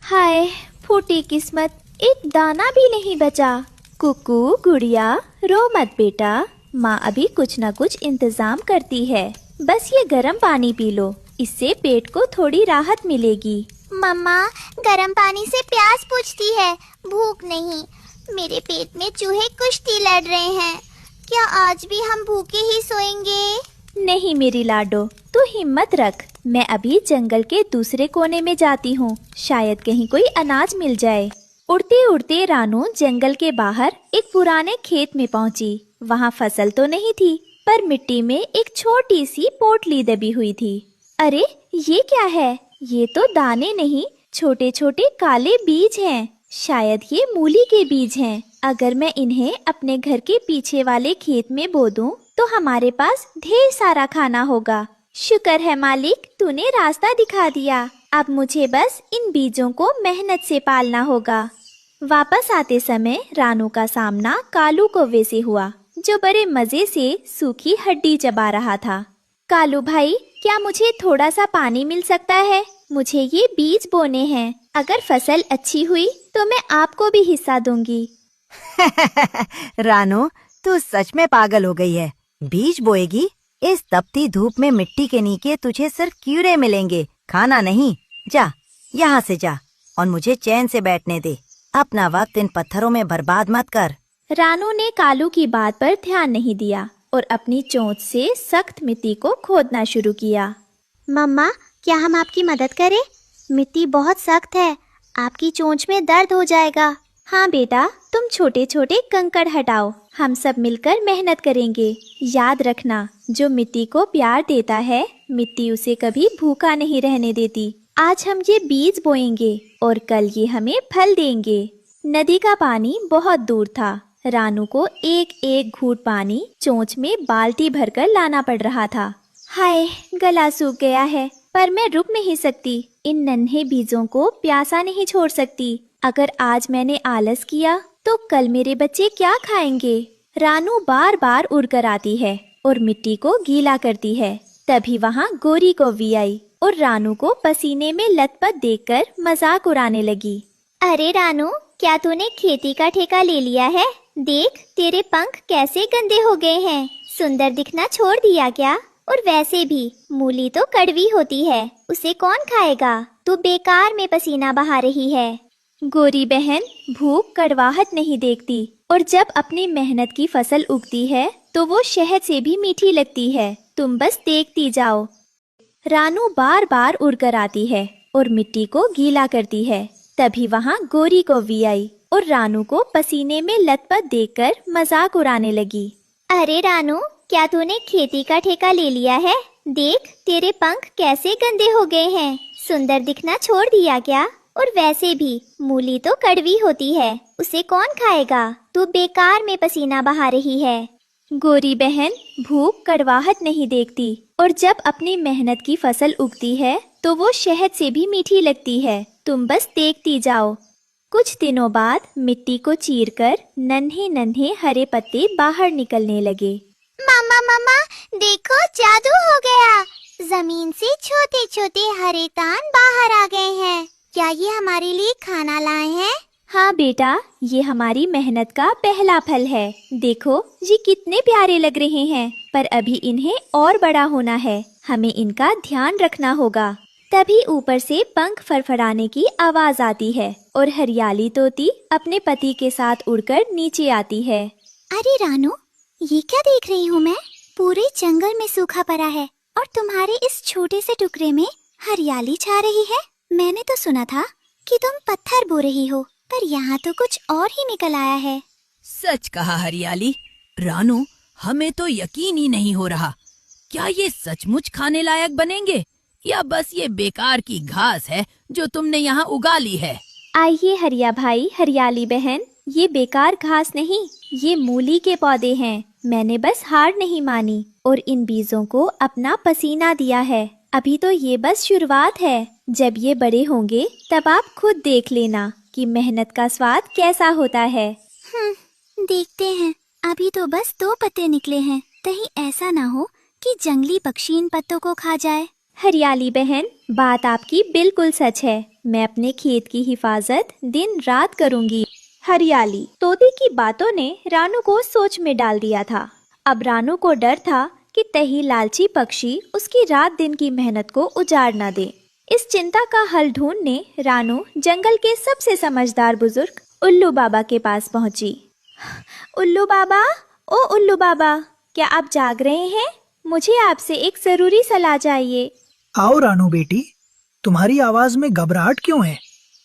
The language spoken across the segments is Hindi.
हाय, फूटी किस्मत, एक दाना भी नहीं बचा। कुकू गुड़िया, रो मत बेटा, माँ अभी कुछ न कुछ इंतजाम करती है। बस ये गर्म पानी पी लो, इससे पेट को थोड़ी राहत मिलेगी। मम्मा, गर्म पानी से प्यास बुझती है, भूख नहीं। मेरे पेट में चूहे कुश्ती लड़ रहे हैं। क्या आज भी हम भूखे ही सोएंगे? नहीं मेरी लाडो, तू हिम्मत रख। मैं अभी जंगल के दूसरे कोने में जाती हूँ, शायद कहीं कोई अनाज मिल जाए। उड़ते उड़ते रानू जंगल के बाहर एक पुराने खेत में पहुँची। वहाँ फसल तो नहीं थी, पर मिट्टी में एक छोटी सी पोटली दबी हुई थी। अरे ये क्या है? ये तो दाने नहीं, छोटे छोटे काले बीज हैं। शायद ये मूली के बीज हैं। अगर मैं इन्हें अपने घर के पीछे वाले खेत में बो दूं, तो हमारे पास ढेर सारा खाना होगा। शुक्र है मालिक, तूने रास्ता दिखा दिया। अब मुझे बस इन बीजों को मेहनत से पालना होगा। वापस आते समय रानू का सामना कालू कौवे से हुआ, जो बड़े मजे से सूखी हड्डी चबा रहा था। कालू भाई, क्या मुझे थोड़ा सा पानी मिल सकता है? मुझे ये बीज बोने हैं। अगर फसल अच्छी हुई तो मैं आपको भी हिस्सा दूंगी। रानू, तू सच में पागल हो गई है। बीज बोएगी? इस तपती धूप में मिट्टी के नीचे तुझे सिर्फ कीड़े मिलेंगे, खाना नहीं। जा, यहाँ से जा और मुझे चैन से बैठने दे। अपना वक्त इन पत्थरों में बर्बाद मत कर। रानू ने कालू की बात पर ध्यान नहीं दिया और अपनी चोंच से सख्त मिट्टी को खोदना शुरू किया। मम्मा, क्या हम आपकी मदद करें? मिट्टी बहुत सख्त है, आपकी चोंच में दर्द हो जाएगा। हाँ बेटा, तुम छोटे छोटे कंकड़ हटाओ, हम सब मिलकर मेहनत करेंगे। याद रखना, जो मिट्टी को प्यार देता है, मिट्टी उसे कभी भूखा नहीं रहने देती। आज हम ये बीज बोएंगे और कल ये हमें फल देंगे। नदी का पानी बहुत दूर था। रानू को एक एक घूंट पानी चोंच में बाल्टी भरकर लाना पड़ रहा था। हाय, गला सूख गया है, पर मैं रुक नहीं सकती। इन नन्हे बीजों को प्यासा नहीं छोड़ सकती। अगर आज मैंने आलस किया तो कल मेरे बच्चे क्या खाएंगे? रानू बार बार उड़कर आती है और मिट्टी को गीला करती है। तभी वहाँ गोरी कौवी आई और रानू को पसीने में लथपथ देखकर मजाक उड़ाने लगी। अरे रानू, क्या तूने खेती का ठेका ले लिया है? देख, तेरे पंख कैसे गंदे हो गए हैं। सुंदर दिखना छोड़ दिया क्या? और वैसे भी मूली तो कड़वी होती है, उसे कौन खाएगा? तू बेकार में पसीना बहा रही है। गोरी बहन, भूख कड़वाहट नहीं देखती, और जब अपनी मेहनत की फसल उगती है तो वो शहद से भी मीठी लगती है। तुम बस देखती जाओ। रानू बार बार उड़कर आती है और मिट्टी को गीला करती है। तभी वहाँ गोरी कौवी आई और रानू को पसीने में लथपथ देखकर मजाक उड़ाने लगी। अरे रानू, क्या तूने खेती का ठेका ले लिया है? देख, तेरे पंख कैसे गंदे हो गए हैं। सुंदर दिखना छोड़ दिया क्या? और वैसे भी मूली तो कड़वी होती है, उसे कौन खाएगा? तू बेकार में पसीना बहा रही है। गोरी बहन, भूख कड़वाहट नहीं देखती, और जब अपनी मेहनत की फसल उगती है तो वो शहद से भी मीठी लगती है। तुम बस देखती जाओ। कुछ दिनों बाद मिट्टी को चीरकर नन्हे नन्हे हरे पत्ते बाहर निकलने लगे। मामा मामा, देखो, जादू हो गया। जमीन से छोटे छोटे हरे तान बाहर आ गए हैं। क्या ये हमारे लिए खाना लाए हैं? हाँ बेटा, ये हमारी मेहनत का पहला फल है। देखो, ये कितने प्यारे लग रहे हैं, पर अभी इन्हें और बड़ा होना है। हमें इनका ध्यान रखना होगा। तभी ऊपर से पंख फड़फड़ाने की आवाज आती है और हरियाली तोती अपने पति के साथ उड़कर नीचे आती है। अरे रानू, ये क्या देख रही हूँ मैं? पूरे जंगल में सूखा पड़ा है और तुम्हारे इस छोटे से टुकड़े में हरियाली छा रही है। मैंने तो सुना था कि तुम पत्थर बो रही हो, पर यहाँ तो कुछ और ही निकल आया है। सच कहा हरियाली। रानू, हमें तो यकीन ही नहीं हो रहा। क्या ये सचमुच खाने लायक बनेंगे या बस ये बेकार की घास है जो तुमने यहाँ उगा ली है? आइए हरिया भाई, हरियाली बहन, ये बेकार घास नहीं, ये मूली के पौधे हैं। मैंने बस हार नहीं मानी और इन बीजों को अपना पसीना दिया है। अभी तो ये बस शुरुआत है। जब ये बड़े होंगे तब आप खुद देख लेना कि मेहनत का स्वाद कैसा होता है। देखते हैं। अभी तो बस 2 पत्ते निकले हैं, कहीं ऐसा ना हो कि जंगली पक्षी इन पत्तों को खा जाए। हरियाली बहन, बात आपकी बिल्कुल सच है। मैं अपने खेत की हिफाजत दिन रात करूंगी। हरियाली तोते की बातों ने रानू को सोच में डाल दिया था। अब रानू को डर था कि कहीं लालची पक्षी उसकी रात दिन की मेहनत को उजाड़ न दे। इस चिंता का हल ढूंढने रानू जंगल के सबसे समझदार बुजुर्ग उल्लू बाबा के पास पहुंची। उल्लू बाबा, ओ उल्लू बाबा, क्या आप जाग रहे हैं? मुझे आपसे एक जरूरी सलाह चाहिए। आओ रानू बेटी, तुम्हारी आवाज में घबराहट क्यों है?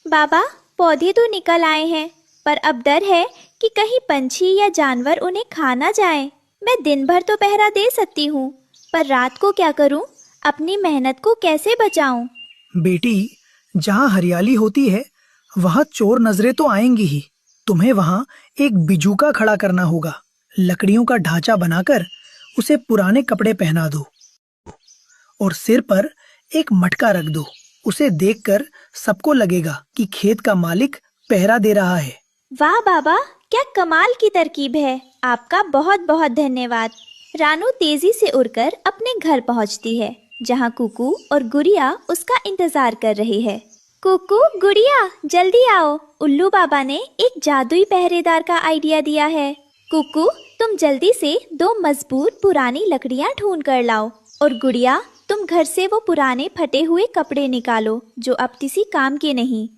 बाबा, पौधे तो निकल आए हैं, पर अब डर है कि कहीं पंछी या जानवर उन्हें खा ना जाए। मैं दिन भर तो पहरा दे सकती हूँ, पर रात को क्या करूँ? अपनी मेहनत को कैसे बचाऊं? बेटी, जहाँ हरियाली होती है वहाँ चोर नजरें तो आएंगी ही। तुम्हें वहाँ एक बिजूका खड़ा करना होगा। लकड़ियों का ढांचा बनाकर उसे पुराने कपड़े पहना दो और सिर पर एक मटका रख दो। उसे देखकर सबको लगेगा कि खेत का मालिक पहरा दे रहा है। वाह बाबा, क्या कमाल की तरकीब है। आपका बहुत बहुत धन्यवाद। रानू तेजी से उड़कर अपने घर पहुंचती है, जहां कुकू और गुड़िया उसका इंतजार कर रही है। कुकू, गुड़िया, जल्दी आओ। उल्लू बाबा ने एक जादुई पहरेदार का आइडिया दिया है। कुकू, तुम जल्दी से 2 मजबूत पुरानी लकड़ियां ढूंढ कर लाओ, और गुड़िया, तुम घर से वो पुराने फटे हुए कपड़े निकालो जो अब किसी काम के नहीं।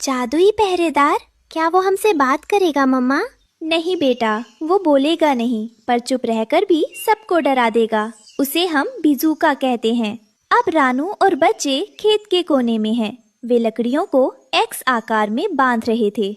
जादुई पहरेदार? क्या वो हमसे बात करेगा मम्मा? नहीं बेटा, वो बोलेगा नहीं, पर चुप रहकर भी सबको डरा देगा। उसे हम बिजूका कहते हैं। अब रानू और बच्चे खेत के कोने में हैं। वे लकड़ियों को एक्स आकार में बांध रहे थे।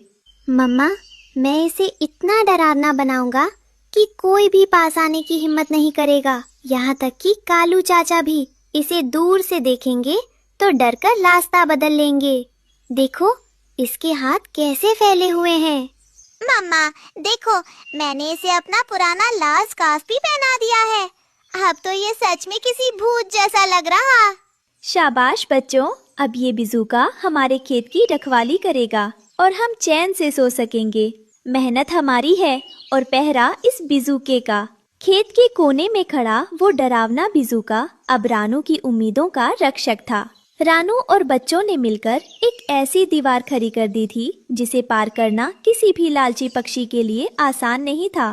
मम्मा, मैं इसे इतना डरावना बनाऊंगा कि कोई भी पास आने की हिम्मत नहीं करेगा। यहाँ तक कि कालू चाचा भी इसे दूर से देखेंगे तो डरकर रास्ता बदल लेंगे। देखो, इसके हाथ कैसे फैले हुए हैं। मम्मा, देखो, मैंने इसे अपना पुराना लाल स्कार्फ भी पहना दिया है। अब तो ये सच में किसी भूत जैसा लग रहा। शाबाश बच्चों, अब ये बिजूका हमारे खेत की रखवाली करेगा और हम चैन से सो सकेंगे। मेहनत हमारी है और पहरा इस बिजूके का। खेत के कोने में खड़ा वो डरावना बिजूका अब रानू की उम्मीदों का रक्षक था। रानू और बच्चों ने मिलकर एक ऐसी दीवार खड़ी कर दी थी जिसे पार करना किसी भी लालची पक्षी के लिए आसान नहीं था।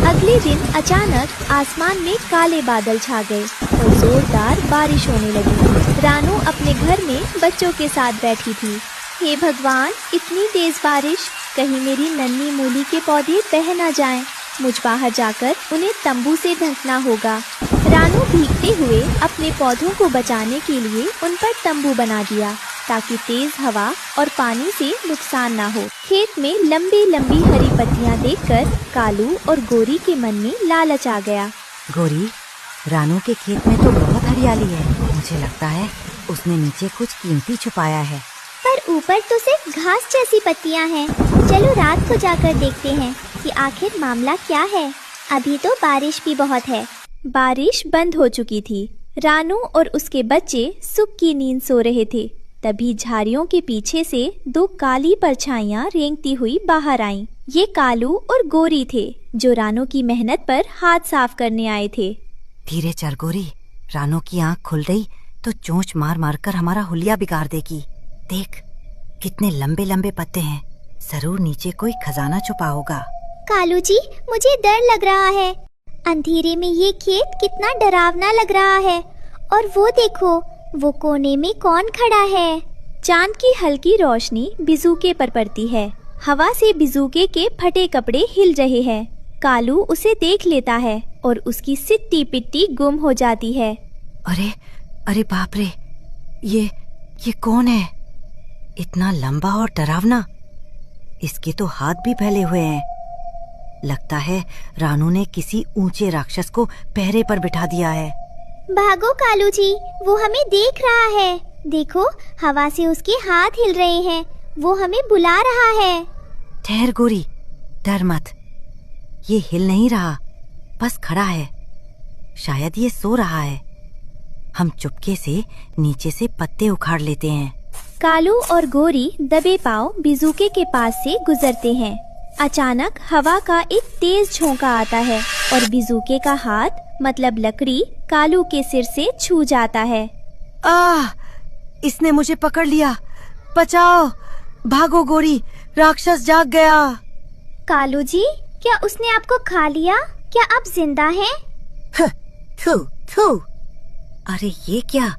अगले दिन अचानक आसमान में काले बादल छा गए और जोरदार बारिश होने लगी। रानू अपने घर में बच्चों के साथ बैठी थी। हे भगवान, इतनी तेज बारिश, कहीं मेरी नन्ही मूली के पौधे बह न जाएं। मुझ बाहर जाकर उन्हें तंबू से ढकना होगा। रानू भीगते हुए अपने पौधों को बचाने के लिए उन पर तंबू बना दिया ताकि तेज हवा और पानी से नुकसान ना हो। खेत में लंबी लंबी हरी पत्तियां देखकर कालू और गोरी के मन में लालच आ गया। गोरी, रानू के खेत में तो बहुत हरियाली है। मुझे लगता है उसने नीचे कुछ कीमती छुपाया है। पर ऊपर तो सिर्फ घास जैसी पत्तियां हैं। चलो रात को जाकर देखते हैं कि आखिर मामला क्या है। अभी तो बारिश भी बहुत है। बारिश बंद हो चुकी थी। रानू और उसके बच्चे सुख की नींद सो रहे थे। तभी झाड़ियों के पीछे से 2 काली परछाइयां रेंगती हुई बाहर आईं। ये कालू और गोरी थे जो रानू की मेहनत पर हाथ साफ करने आए थे। धीरे चल गोरी, रानू की आंख खुल गई तो चोंच मार मार कर हमारा हुलिया बिगाड़ देगी। देख, कितने लंबे लंबे पत्ते हैं। जरूर नीचे कोई खजाना छुपा होगा। कालू जी, मुझे डर लग रहा है। अंधेरे में ये खेत कितना डरावना लग रहा है। और वो देखो, वो कोने में कौन खड़ा है? चांद की हल्की रोशनी बिजूके पर पड़ती है। हवा से बिजूके के फटे कपड़े हिल रहे हैं। कालू उसे देख लेता है और उसकी सिट्टी पिट्टी गुम हो जाती है। अरे अरे बाप रे, ये कौन है? इतना लंबा और डरावना। इसके तो हाथ भी फैले हुए हैं। लगता है रानू ने किसी ऊंचे राक्षस को पहरे पर बिठा दिया है। भागो कालू जी, वो हमें देख रहा है। देखो, हवा से उसके हाथ हिल रहे हैं। वो हमें बुला रहा है। ठहर गोरी, डर मत। ये हिल नहीं रहा, बस खड़ा है। शायद ये सो रहा है। हम चुपके से नीचे से पत्ते उखाड़ लेते हैं। कालू और गोरी दबे पांव बिजूके के पास से गुजरते हैं। अचानक हवा का एक तेज झोंका आता है और बिजूके का हाथ मतलब लकड़ी कालू के सिर से छू जाता है। इसने मुझे पकड़ लिया। बचाओ, भागो गोरी, राक्षस जाग गया। कालू जी, क्या उसने आपको खा लिया? क्या आप जिंदा हैं? थू थू। अरे ये क्या,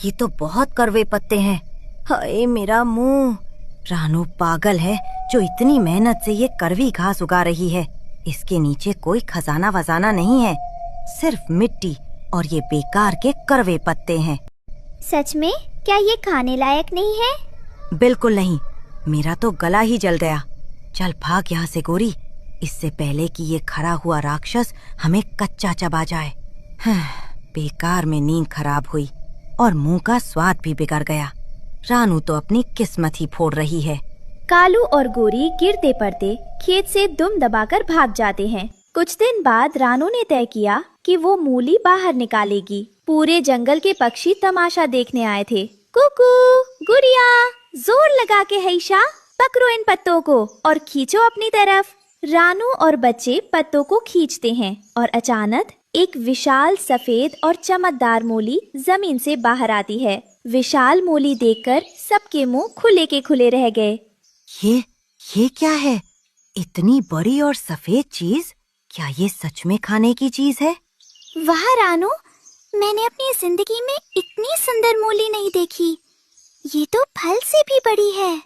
ये तो बहुत कड़वे पत्ते हैं। हाय मेरा मुंह। रानू पागल है जो इतनी मेहनत से ये कड़वी घास उगा रही है। इसके नीचे कोई खजाना वजाना नहीं है, सिर्फ मिट्टी और ये बेकार के कड़वे पत्ते हैं। सच में? क्या ये खाने लायक नहीं है? बिल्कुल नहीं, मेरा तो गला ही जल गया। चल भाग यहाँ से गोरी, इससे पहले कि ये खड़ा हुआ राक्षस हमें कच्चा चबा जाए। बेकार में नींद खराब हुई और मुंह का स्वाद भी बिगड़ गया। रानू तो अपनी किस्मत ही फोड़ रही है। कालू और गोरी गिरते पड़ते खेत से दुम दबाकर भाग जाते हैं। कुछ दिन बाद रानू ने तय किया कि वो मूली बाहर निकालेगी। पूरे जंगल के पक्षी तमाशा देखने आए थे। कुकू, गुड़िया, जोर लगा के हैशा, पकड़ो इन पत्तों को और खींचो अपनी तरफ। रानू और बच्चे पत्तों को खींचते हैं और अचानक एक विशाल सफेद और चमकदार मूली जमीन से बाहर आती है। विशाल मूली देखकर सबके मुंह खुले के खुले रह गए। ये क्या है? इतनी बड़ी और सफेद चीज, क्या ये सच में खाने की चीज है? वाह रानू, मैंने अपनी जिंदगी में इतनी सुंदर मूली नहीं देखी। ये तो फल से भी बड़ी है।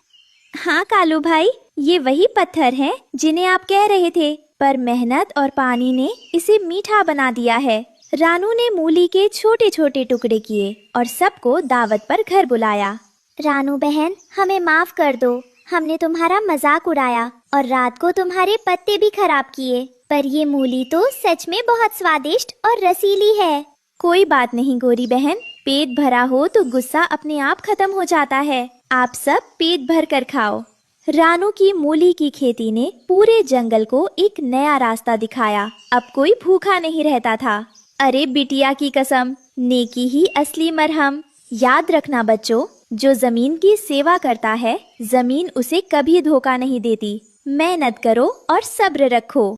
हाँ कालू भाई, ये वही पत्थर हैं जिन्हें आप कह रहे थे, पर मेहनत और पानी ने इसे मीठा बना दिया है। रानू ने मूली के छोटे छोटे टुकड़े किए और सबको दावत पर घर बुलाया। रानू बहन, हमें माफ कर दो। हमने तुम्हारा मजाक उड़ाया और रात को तुम्हारे पत्ते भी खराब किए, पर ये मूली तो सच में बहुत स्वादिष्ट और रसीली है। कोई बात नहीं गोरी बहन, पेट भरा हो तो गुस्सा अपने आप खत्म हो जाता है। आप सब पेट भर कर खाओ। रानू की मूली की खेती ने पूरे जंगल को एक नया रास्ता दिखाया। अब कोई भूखा नहीं रहता था। अरे बिटिया की कसम, नेकी ही असली मरहम। याद रखना बच्चों, जो जमीन की सेवा करता है, जमीन उसे कभी धोखा नहीं देती। मेहनत करो और सब्र रखो।